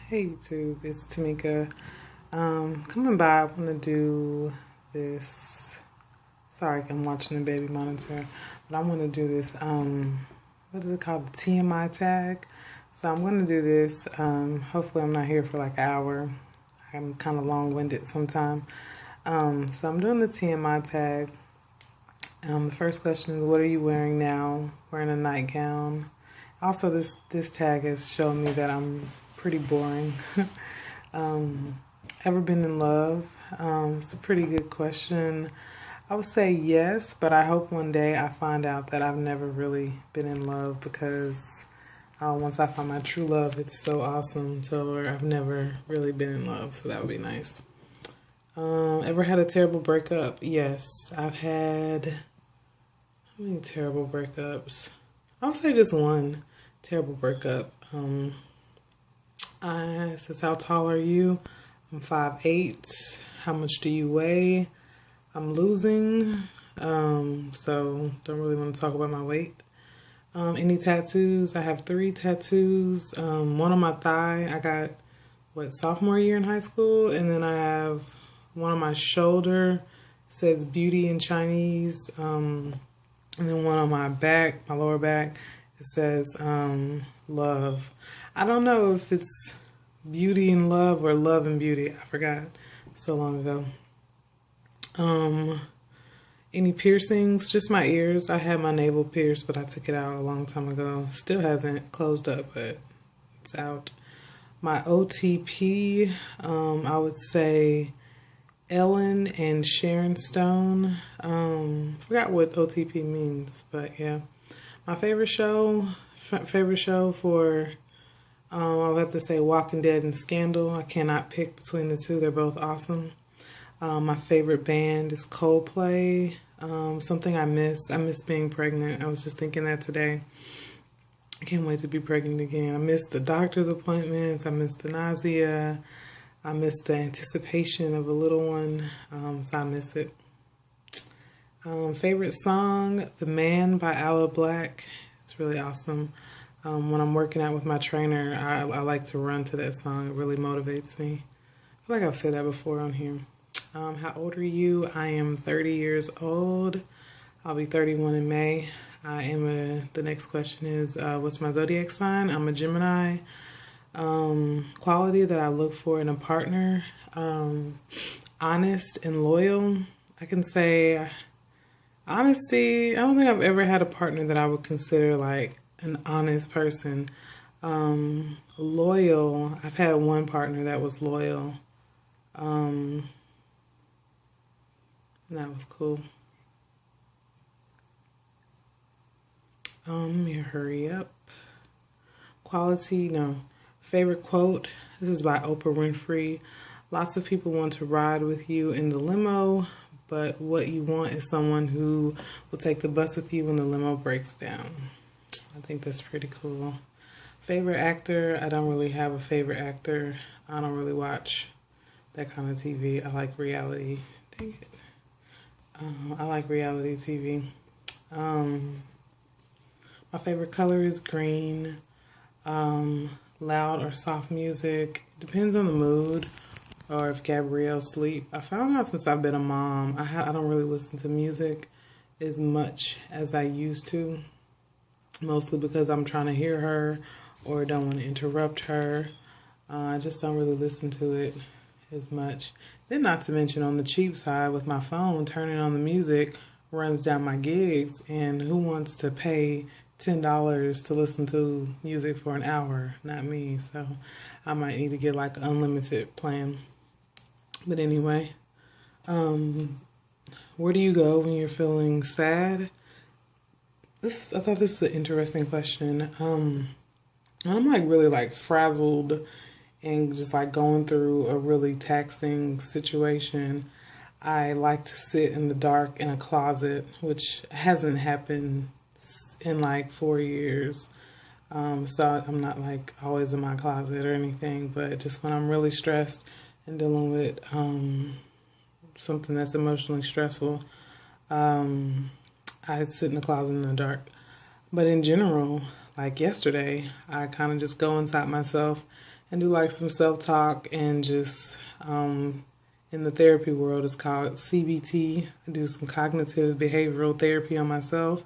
Hey YouTube, it's Tamika. Coming by, I want to do this. Sorry, I'm watching the baby monitor, but I want to do this. What is it called? The TMI Tag. So I'm going to do this. Hopefully, I'm not here for like an hour. I'm kind of long-winded sometimes. So I'm doing the TMI Tag. The first question is, what are you wearing now? Wearing a nightgown. Also, this tag has shown me that I'm pretty boring. Ever been in love? It's a pretty good question. I would say yes, but I hope one day I find out that I've never really been in love, because once I find my true love, it's so awesome. So I've never really been in love, so that would be nice. Ever had a terrible breakup? Yes, I've had. How many terrible breakups? I would say just one terrible breakup. It says, how tall are you? I'm 5'8". How much do you weigh? I'm losing, so don't really want to talk about my weight. Any tattoos? I have 3 tattoos. One on my thigh. I got, sophomore year in high school. And then I have one on my shoulder. It says beauty in Chinese. And then one on my back, my lower back. It says love. I don't know if it's beauty and love or love and beauty. I forgot so long ago. Any piercings? Just my ears. I had my navel pierced, but I took it out a long time ago. Still hasn't closed up, but it's out. My OTP, I would say Ellen and Sharon Stone. Forgot what OTP means, but yeah. My favorite show for, I would have to say Walking Dead and Scandal. I cannot pick between the two. They're both awesome. My favorite band is Coldplay. Something I miss being pregnant. I was just thinking that today. I can't wait to be pregnant again. I miss the doctor's appointments. I miss the nausea. I miss the anticipation of a little one. So I miss it. Favorite song, The Man by Aloe Black. It's really awesome. When I'm working out with my trainer, I like to run to that song. It really motivates me. I feel like I've said that before on here. How old are you? I am 30 years old. I'll be 31 in May. The next question is, what's my zodiac sign? I'm a Gemini. Quality that I look for in a partner, honest and loyal. I can say honesty. I don't think I've ever had a partner that I would consider like an honest person. Loyal. I've had one partner that was loyal. That was cool. Let me hurry up. Quality, no. Favorite quote. This is by Oprah Winfrey. Lots of people want to ride with you in the limo, but what you want is someone who will take the bus with you when the limo breaks down. I think that's pretty cool. Favorite actor. I don't really have a favorite actor. I don't really watch that kind of TV. I like reality. Dang it. I like reality TV. My favorite color is green. Loud or soft music. Depends on the mood or if Gabrielle's asleep. I found out since I've been a mom, I don't really listen to music as much as I used to. Mostly because I'm trying to hear her or don't want to interrupt her. I just don't really listen to it as much. Then not to mention on the cheap side with my phone, turning on the music runs down my gigs, and who wants to pay $10 to listen to music for an hour? Not me. So I might need to get like an unlimited plan. But anyway, where do you go when you're feeling sad? I thought this was an interesting question. I'm like really like frazzled and just like going through a really taxing situation. I like to sit in the dark in a closet, which hasn't happened in like 4 years. So I'm not like always in my closet or anything, but just when I'm really stressed and dealing with something that's emotionally stressful, I sit in the closet in the dark. But in general, like yesterday, I kind of just go inside myself and do like some self-talk and just in the therapy world it's called CBT. I do some cognitive behavioral therapy on myself.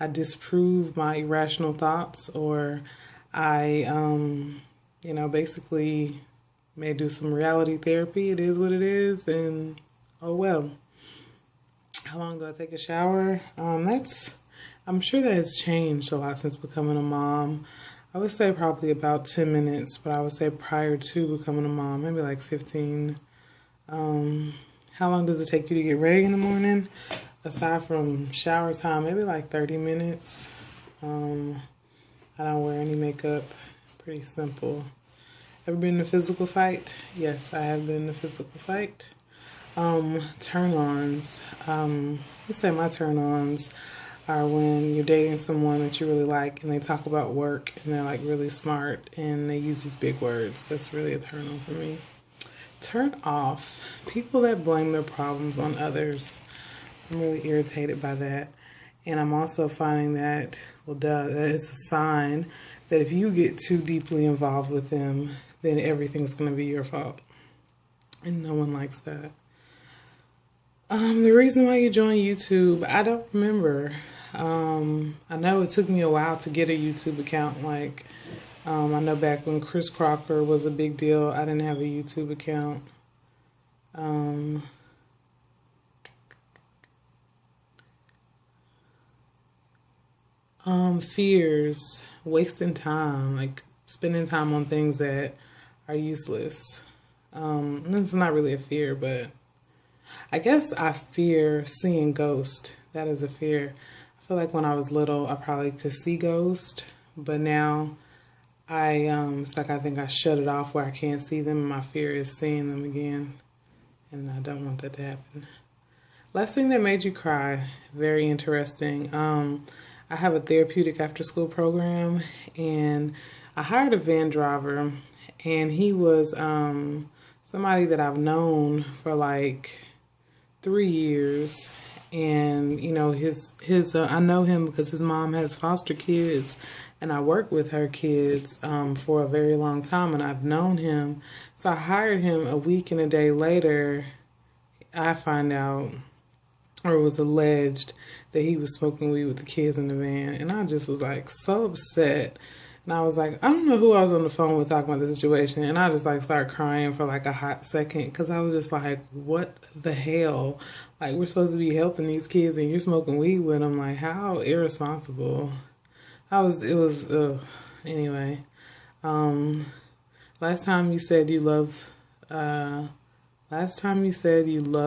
I disprove my irrational thoughts, or I basically may do some reality therapy. It is what it is, and oh well. How long do I take a shower? I'm sure that has changed a lot since becoming a mom. I would say probably about 10 minutes, but I would say prior to becoming a mom, maybe like 15. How long does it take you to get ready in the morning? Aside from shower time, maybe like 30 minutes. I don't wear any makeup. Pretty simple. Ever been in a physical fight? Yes, I have been in a physical fight. Turn-ons. Let's say my turn-ons are when you're dating someone that you really like and they talk about work and they're like really smart and they use these big words. That's really a turn-on for me. Turn off. People that blame their problems on others. I'm really irritated by that. And I'm also finding that, that it's a sign that if you get too deeply involved with them, then everything's going to be your fault. And no one likes that. The reason why you joined YouTube, I don't remember. I know it took me a while to get a YouTube account. I know back when Chris Crocker was a big deal, I didn't have a YouTube account. Fears, wasting time, like spending time on things that are useless. This is not really a fear, but I guess I fear seeing ghosts. That is a fear. I feel like when I was little, I probably could see ghosts, but now it's like I think I shut it off where I can't see them, and my fear is seeing them again, and I don't want that to happen. Last thing that made you cry, very interesting. I have a therapeutic after-school program, and I hired a van driver, and he was somebody that I've known for like 3 years. And I know him because his mom has foster kids, and I work with her kids for a very long time, and I've known him. So I hired him. A week and a day later, I find out, or it was alleged, that he was smoking weed with the kids in the van. And I just was like so upset. And I was like, I don't know who I was on the phone with talking about the situation. And I just like started crying for like a hot second, because I was just like, what the hell? Like, we're supposed to be helping these kids and you're smoking weed with them. Like, how irresponsible. Anyway. Last time you said you loved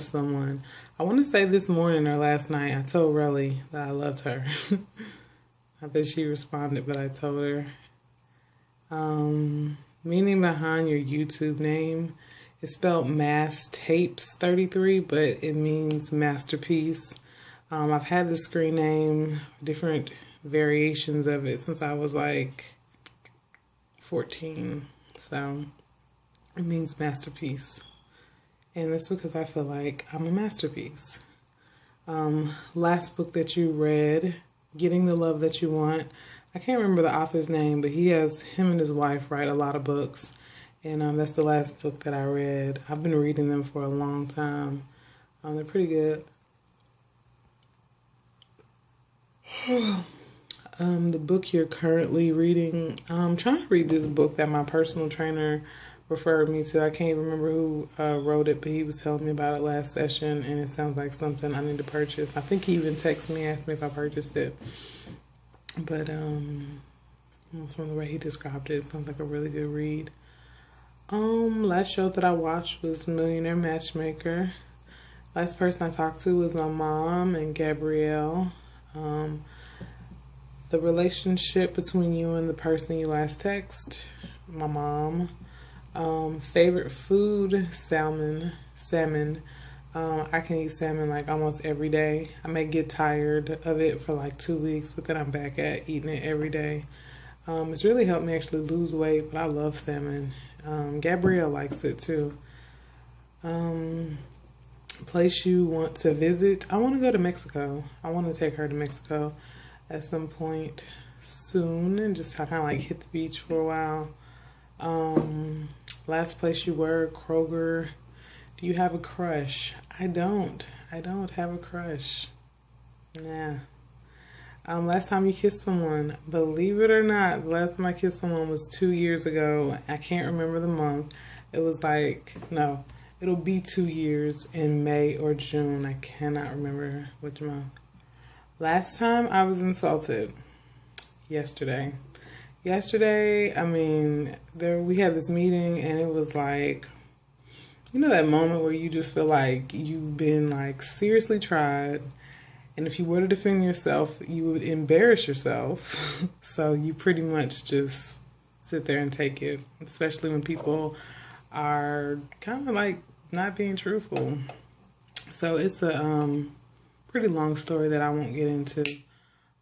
someone. I want to say this morning or last night, I told Relly that I loved her. Not that she responded, but I told her. Meaning behind your YouTube name, it's spelled Mass Tapes 33, but it means masterpiece. I've had the screen name, different variations of it, since I was like 14. So it means masterpiece. And that's because I feel like I'm a masterpiece. Last book that you read, Getting the Love That You Want. I can't remember the author's name, but him and his wife write a lot of books. And that's the last book that I read. I've been reading them for a long time. They're pretty good. The book you're currently reading, I'm trying to read this book that my personal trainer referred me to. I can't remember who wrote it, but he was telling me about it last session, and it sounds like something I need to purchase. I think he even texted me, asked me if I purchased it. But from the way he described it, it sounds like a really good read. Last show that I watched was Millionaire Matchmaker. Last person I talked to was my mom and Gabrielle. The relationship between you and the person you last text, my mom. Favorite food, salmon. I can eat salmon like almost every day. I may get tired of it for like 2 weeks, but then I'm back at eating it every day. It's really helped me actually lose weight, but I love salmon. Gabrielle likes it too. Place you want to visit. I want to go to Mexico. I want to take her to Mexico at some point soon and just kind of like hit the beach for a while. Last place you were, Kroger. Do you have a crush? I don't. I don't have a crush. Nah. Last time you kissed someone, believe it or not, the last time I kissed someone was 2 years ago. I can't remember the month. It was like, no, it'll be 2 years in May or June. I cannot remember which month. Last time I was insulted, yesterday. Yesterday, I mean, we had this meeting and it was like, you know that moment where you just feel like you've been like seriously tried, and if you were to defend yourself, you would embarrass yourself. So you pretty much just sit there and take it, especially when people are kind of like not being truthful. So it's a pretty long story that I won't get into.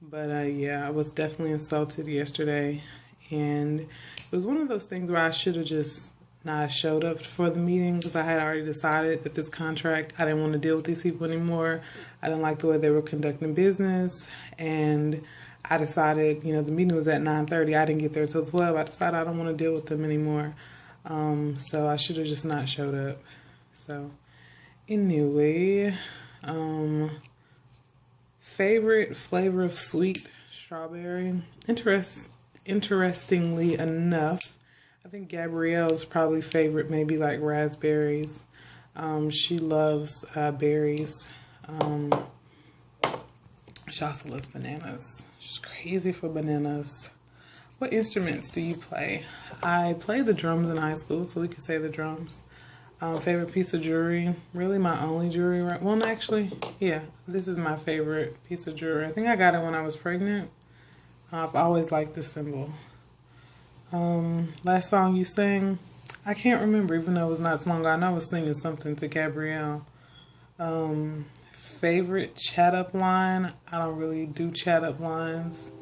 But yeah, I was definitely insulted yesterday. And it was one of those things where I should have just not showed up for the meeting, because I had already decided that this contract, I didn't want to deal with these people anymore. I didn't like the way they were conducting business. And I decided, you know, the meeting was at 9:30. I didn't get there till 12. I decided I don't want to deal with them anymore. So I should have just not showed up. So anyway, favorite flavor of sweet strawberry. Interestingly enough, I think Gabrielle's probably favorite, maybe like raspberries. She loves berries. She also loves bananas. She's crazy for bananas. What instruments do you play? I played the drums in high school, so we could say the drums. Favorite piece of jewelry? Really my only jewelry, right? Well, actually, yeah, this is my favorite piece of jewelry. I think I got it when I was pregnant. I've always liked this symbol. Last song you sang? I can't remember, even though it was not so long ago. I know I was singing something to Gabrielle. Favorite chat up line? I don't really do chat up lines.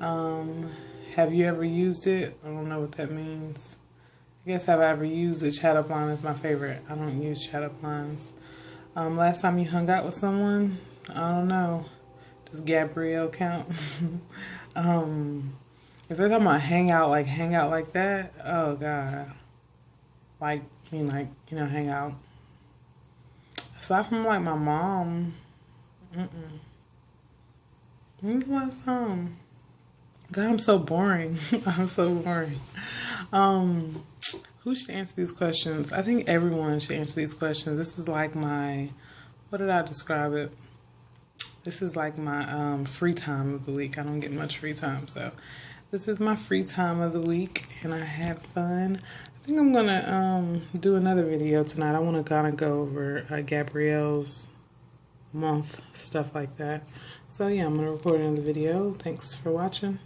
Have you ever used it? I don't know what that means. I guess have I ever used a chat up line is my favorite. I don't use chat up lines. Last time you hung out with someone? I don't know. Does Gabrielle count? If they're talking about hang out like that, oh God. Like, I mean, like, you know, hang out. Aside from like my mom, when's the last time? God, I'm so boring. I'm so boring. Who should answer these questions? I think everyone should answer these questions. This is like my, what did I describe it? This is like my free time of the week. I don't get much free time, so this is my free time of the week, and I had fun. I think I'm gonna do another video tonight. I want to kind of go over Gabrielle's month, stuff like that. So yeah, I'm gonna record another video. Thanks for watching.